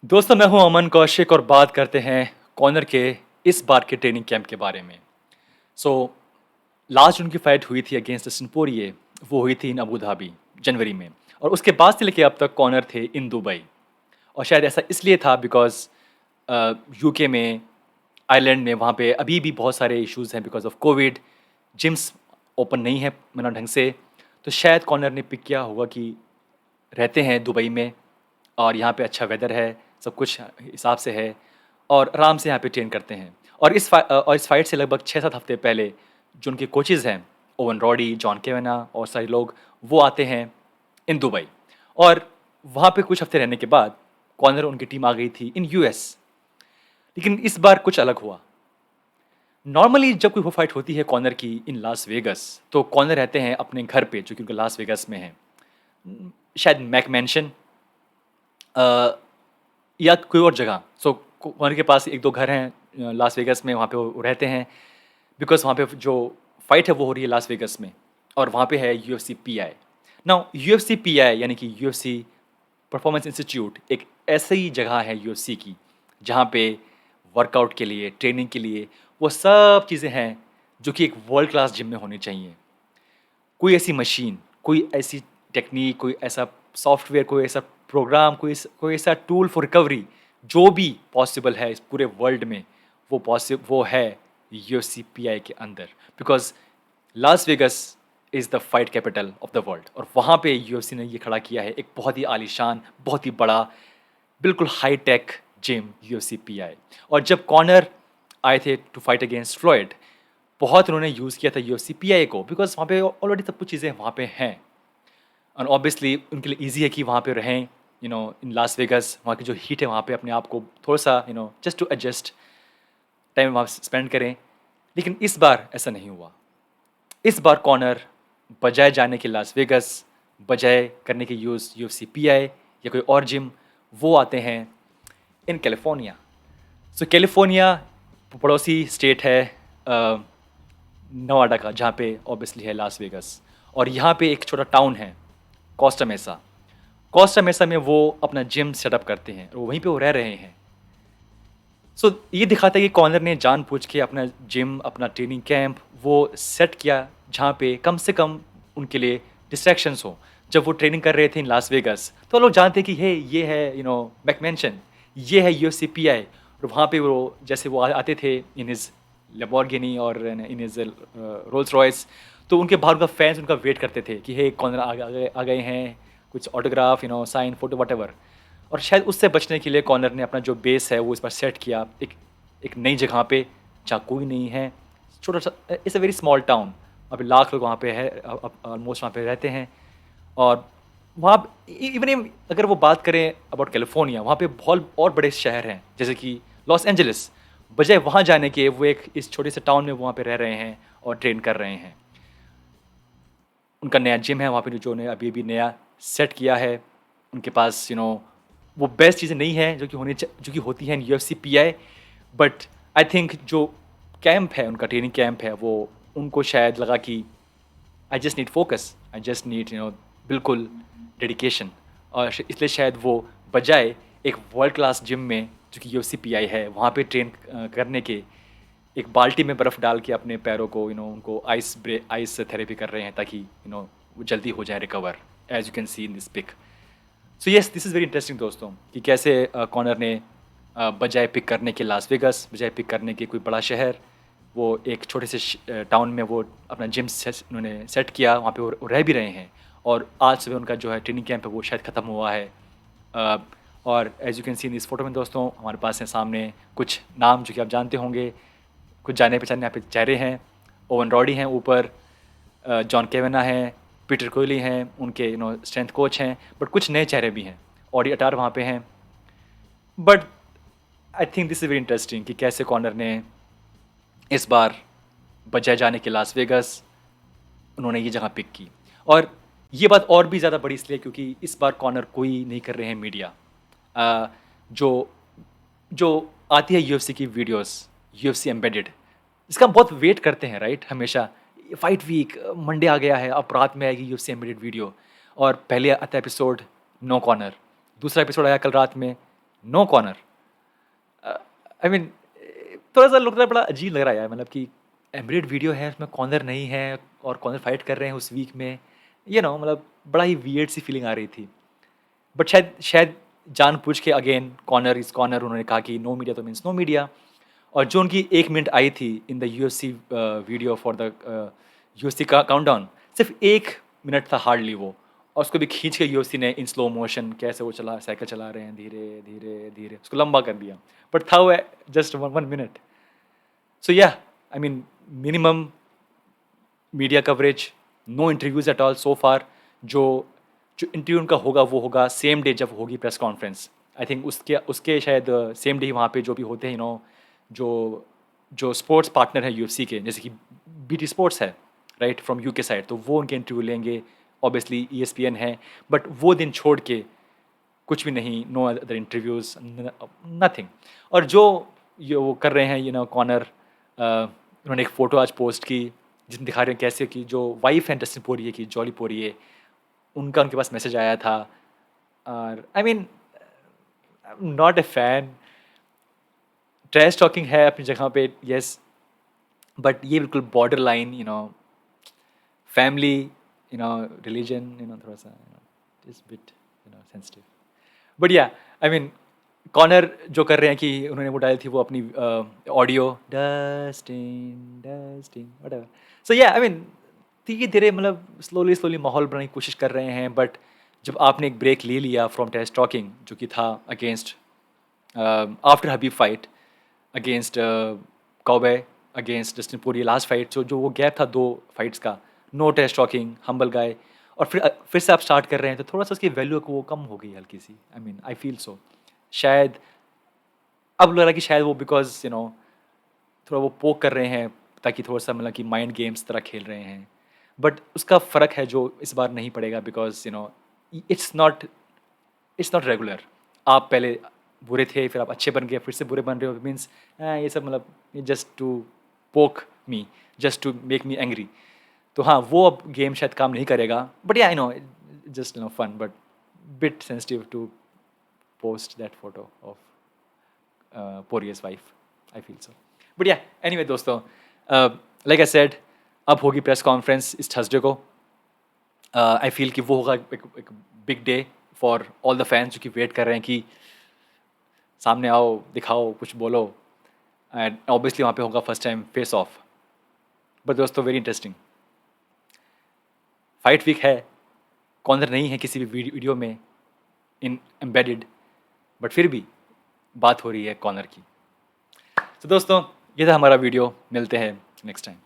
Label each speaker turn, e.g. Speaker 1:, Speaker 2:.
Speaker 1: दोस्तों, मैं हूं अमन कौशिक और बात करते हैं कॉनर के इस बार के ट्रेनिंग कैंप के बारे में। सो लास्ट उनकी फाइट हुई थी अगेंस्ट डस्टिन पोरिये। वो हुई थी इन अबू धाबी जनवरी में, और उसके बाद से लेके अब तक कॉनर थे इन दुबई। और शायद ऐसा इसलिए था बिकॉज यूके में, आयरलैंड में, वहाँ पे अभी भी बहुत सारे इश्यूज हैं because of covid. Gyms open नहीं है मना ढंग से। तो शायद कॉनर ने पिक किया होगा कि रहते हैं दुबई में और यहाँ पे अच्छा वेदर है, सब कुछ हिसाब से है, और आराम से यहाँ पे ट्रेन करते हैं। और इस फाइट से लगभग 6-7 हफ्ते पहले जो उनके कोचेज़ हैं, ओवन रॉडी, जॉन केवेना और सारे लोग, वो आते हैं इन दुबई। और वहाँ पे कुछ हफ्ते रहने के बाद कॉर्नर उनकी टीम आ गई थी इन यूएस। लेकिन इस बार कुछ अलग हुआ। नॉर्मली जब कोई वो फाइट होती है कॉर्नर की इन लास वेगस, तो कॉर्नर रहते हैं अपने घर पे जो कि उनके लास वेगस में है, शायद मैक मैंशन या कोई और जगह। सो कॉर्नर के पास एक दो घर हैं लास वेगस में, वहाँ पे वो रहते हैं बिकॉज वहाँ पे जो फाइट है वो हो रही है लास वेगस में, और वहाँ पे है UFC pi. Now UFC pi यानी कि यूएफसी परफॉर्मेंस इंस्टीट्यूट एक ऐसी जगह है यूएफसी की जहाँ पे वर्कआउट के लिए, ट्रेनिंग के लिए वो सब चीज़ें हैं जो कि एक वर्ल्ड क्लास जिम में होनी चाहिए। कोई ऐसी मशीन, कोई ऐसी टेक्निक, कोई ऐसा सॉफ्टवेयर, कोई ऐसा प्रोग्राम, कोई ऐसा टूल फॉर रिकवरी जो भी पॉसिबल है इस पूरे वर्ल्ड में, वो है यूएफसी पीआई के अंदर। Because Las Vegas is the fight capital of the world, और वहाँ पे यूएफसी ने ये खड़ा किया है एक बहुत ही आलीशान, बहुत ही बड़ा, बिल्कुल high tech gym UFC pi. और जब कॉनर आए थे टू फाइट अगेंस्ट फ्लॉयड, बहुत उन्होंने यूज़ किया था यूएफसी पीआई को बिकॉज वहाँ पे ऑलरेडी सब कुछ चीज़ें वहाँ पे हैं। और ऑब्वियसली उनके लिए ईजी है कि वहाँ पे रहें, इन लास वेगस, वहाँ की जो हीट है वहाँ पे अपने आप को थोड़ा सा जस्ट टू एडजस्ट, टाइम वहाँ स्पेंड करें। लेकिन इस बार ऐसा नहीं हुआ। इस बार कॉर्नर बजाय जाने के लास वेगस, बजाय करने के यूज़ यूएफसी पीआई या कोई और जिम, वो आते हैं इन कैलिफोर्निया। सो कैलिफोर्निया पड़ोसी स्टेट है नवाडा का, जहाँ पे ऑब्वियसली है लास वेगस। और यहाँ पे एक छोटा टाउन है कोस्टा मेसा। कोस्टा मेसा में वो अपना जिम सेटअप करते हैं और वहीं पे वो रह रहे हैं। सो ये दिखाता है कि कॉर्नर ने जानबूझ के अपना जिम, अपना ट्रेनिंग कैंप वो सेट किया जहाँ पे कम से कम उनके लिए डिस्ट्रैक्शंस हो। जब वो ट्रेनिंग कर रहे थे इन लास वेगस, तो लोग जानते कि हे ये है मैकमेंशन, ये है यूएफसी पीआई। और वहाँ पे वो जैसे वो आते थे इन इज़ लेबोर्गिनी और इन इज़ रोल्स रॉयस, तो उनके बाहर उनका फैंस उनका वेट करते थे कि हे कॉर्नर आ गए हैं, कुछ ऑटोग्राफ, साइन, फोटो, वट। और शायद उससे बचने के लिए कॉर्नर ने अपना जो बेस है वो इस पर सेट किया एक एक नई जगह पे जहाँ कोई नहीं है, छोटा सा। It's a very small town. अभी लाख लोग वहाँ पे है, ऑलमोस्ट वहाँ पे रहते हैं। और वहाँ इवन अगर वो बात करें अबाउट कैलिफोर्निया, वहाँ पे बहुत और बड़े शहर हैं जैसे कि लॉस एंजलिस। बजाय वहाँ जाने के वो एक इस छोटे से टाउन में वहाँ पे रह रहे हैं और ट्रेन कर रहे हैं। उनका नया जिम है वहाँ पे जो उन्हें अभी अभी नया सेट किया है। उनके पास वो बेस्ट चीज़ें नहीं हैं जो कि होती हैं UFC pi. But I think जो कैंप है, उनका ट्रेनिंग कैंप है, वो उनको शायद लगा कि I just need focus, I just need बिल्कुल डेडिकेशन। और इसलिए शायद वो बजाय एक वर्ल्ड क्लास जिम में जो कि यूएफसी पीआई है वहाँ पे ट्रेन करने के, एक बाल्टी में बर्फ़ डाल के अपने पैरों को उनको आइस थेरेपी कर रहे हैं ताकि वो जल्दी हो जाए recover, as you can see in this pic. So yes, this is very interesting दोस्तों, कि कैसे कॉर्नर ने बजाय पिक करने के लास वेगस, बजाय पिक करने के कोई बड़ा शहर, वो एक छोटे से टाउन में वो अपना जिम उन्होंने सेट किया। वहाँ पे वो रह भी रहे हैं। और आज सुबह उनका जो है ट्रेनिंग कैंप है वो शायद ख़त्म हुआ है। और एज यू कैन सी इन इस फोटो में दोस्तों, हमारे पास हैं सामने कुछ नाम जो कि आप जानते होंगे, कुछ जाने पहचाने यहाँ पे चेहरे हैं। ओवन रॉडी हैं ऊपर, जॉन केवेना हैं, पीटर कोहली हैं, उनके स्ट्रेंथ कोच हैं। बट कुछ नए चेहरे भी हैं, ऑडी अटार वहाँ पे हैं। But I think this is very interesting कि कैसे कॉर्नर ने इस बार बजाय जाने के लास वेगस, उन्होंने ये जगह पिक की। और ये बात और भी ज़्यादा बड़ी इसलिए क्योंकि इस बार कॉर्नर कोई नहीं कर रहे हैं मीडिया। जो जो आती है यूएफसी की वीडियोस, यूएफसी एम्बेडेड, इसका हम बहुत वेट करते हैं राइट, हमेशा। फाइट वीक मंडे आ गया है, अब रात में आएगी यूएफसी एम्बेडेड वीडियो। और पहले आता एपिसोड नो कॉर्नर, दूसरा एपिसोड आया कल रात में नो कॉर्नर। आई मीन थोड़ा सा लग रहा है, बड़ा अजीब लग रहा है यार, मतलब कि एम्बेडेड वीडियो है उसमें कॉर्नर नहीं है और कॉर्नर फाइट कर रहे हैं उस वीक में, मतलब बड़ा ही वियर्ड सी फीलिंग आ रही थी। बट शायद शायद जानबूझ के अगेन कॉर्नर इज कॉर्नर, उन्होंने कहा कि नो मीडिया तो मीन्स नो मीडिया। और जो उनकी 1 मिनट आई थी in the UFC video for the UFC का काउंटडाउन, सिर्फ 1 मिनट था हार्डली वो, और उसको भी खींच के यूएफसी ने इन स्लो मोशन कैसे वो चला साइकिल चला रहे हैं धीरे धीरे धीरे, उसको लंबा कर दिया। बट था वो just 1 minute. So yeah, I mean minimum media coverage, no interviews at all so far. जो जो इंटरव्यू उनका होगा वो होगा सेम डे जब होगी प्रेस कॉन्फ्रेंस। आई थिंक उसके उसके शायद सेम डे वहाँ पे जो भी होते हैं जो जो स्पोर्ट्स पार्टनर है यूएफसी के, जैसे कि बीटी स्पोर्ट्स है राइट फ्रॉम यूके साइड, तो वो उनके इंटरव्यू लेंगे। ऑब्वियसली ईएसपीएन है, बट वो दिन छोड़ के कुछ भी नहीं, नो अदर इंटरव्यूज, नथिंग। और जो ये वो कर रहे हैं कॉर्नर, उन्होंने एक फ़ोटो आज पोस्ट की जिसमें दिखा रहे हैं कैसे कि जो वाइफ है डस्टिन पोरिये की, जॉली पोरिये, उनका उनके पास मैसेज आया था। और I mean not a fan. Trash talking है अपनी जगह पे, यस, बट ये बिल्कुल बॉर्डर लाइन फैमिली, रिलीजन, थोड़ा सा इस bit sensitive. But yeah, I mean corner जो कर रहे हैं कि उन्होंने वो डाली थी वो अपनी audio, Dustin Dustin whatever. So yeah, I mean धीरे धीरे मतलब स्लोली स्लोली माहौल बनाने की कोशिश कर रहे हैं। बट जब आपने एक ब्रेक ले लिया फ्रॉम टेस्ट टॉकिंग, जो कि था against after Khabib fight against cowboy, against Justin Poirier, last fight जो वो गैप था 2 फाइट्स का, no test talking, humble guy, और फिर से आप स्टार्ट कर रहे हैं, तो थोड़ा सा उसकी वैल्यू को वो कम हो गई हल्की सी। आई मीन आई फील सो। शायद अब लग रहा है कि शायद वो बिकॉज थोड़ा वो पोक कर रहे हैं, ताकि थोड़ा सा मतलब कि माइंड गेम्स तरह खेल रहे हैं। बट उसका फ़र्क है जो इस बार नहीं पड़ेगा, बिकॉज इट्स नॉट रेगुलर। आप पहले बुरे थे, फिर आप अच्छे बन गए, फिर से बुरे बन रहे हो, मीन्स ये सब मतलब just to poke me, just to make me angry. तो हाँ, वो अब गेम शायद काम नहीं करेगा। But yeah I know, just fun, but bit sensitive to post that photo of Poirier's wife, I feel so. But yeah anyway दोस्तों, like I said, अब होगी प्रेस कॉन्फ्रेंस इस थर्सडे को। आई फील कि वो होगा एक big day for all the fans जो कि वेट कर रहे हैं कि सामने आओ, दिखाओ, कुछ बोलो। एंड ऑब्वियसली वहाँ पे होगा first time face of. But दोस्तों, वेरी इंटरेस्टिंग फाइट वीक है, कॉर्नर नहीं है किसी भी वीडियो में इन एम्बेडेड, बट फिर भी बात हो रही है कॉर्नर की। तो दोस्तों, ये था हमारा वीडियो, मिलते हैं नेक्स्ट टाइम।